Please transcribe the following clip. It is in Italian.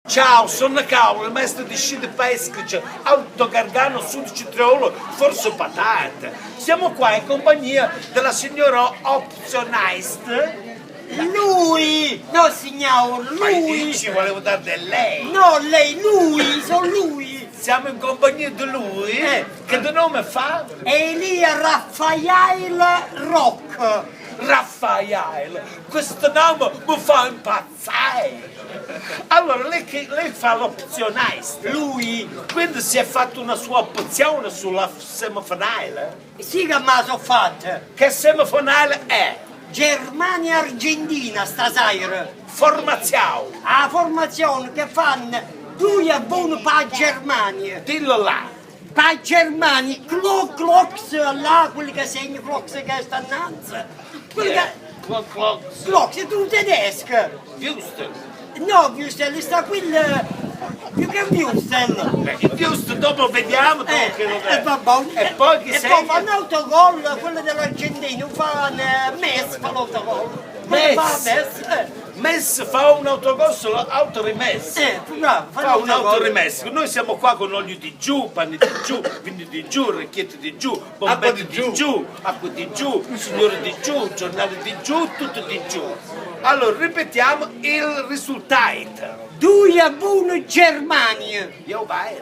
Ciao, sono Carlo, il maestro di sci di pesca, Alto Gargano, Sud Citriolo, Forse Patate. Siamo qua in compagnia della signora Optionist. Lui! No signor, Ma lui! ci volevo dare da lei. No, lei, lui, sono lui! Siamo in compagnia di lui, che di nome fa? Elia Raffaele Rock! Raffaele. Questo nome mi fa impazzire. Allora, lei fa l'opzionista. Lui! Quindi si è fatto una sua opzione sulla semifinale. Sì che me la so fatta! Che semifinale è? Germania-Argentina stasera! Formazione. La formazione che fanno 2-1 per la Germania! Dillo là. Per la Germania, Clocks, là, quelli che segna Clocks che sta innanzi! Quelli che... Clocks, è tu tedesco! Giusto. No, Giustelli, sta quello più che Giustelli. Giusto, dopo vediamo che lo è. Vabbè. E poi chi E sei? poi fanno autogol, quello dell'Argentina, fanno Messi fa l'autogol. Messi fa un autogol solo autorimessa. Bravo, Fa un autorimessa. Noi siamo qua con olio di giù, panni di giù, vini di giù, orecchiette di giù, bombette di giù, acqua di giù, signore di giù, giornale di giù, tutto di giù. Allora, ripetiamo il risultato. 2-1 Germania. Io vai.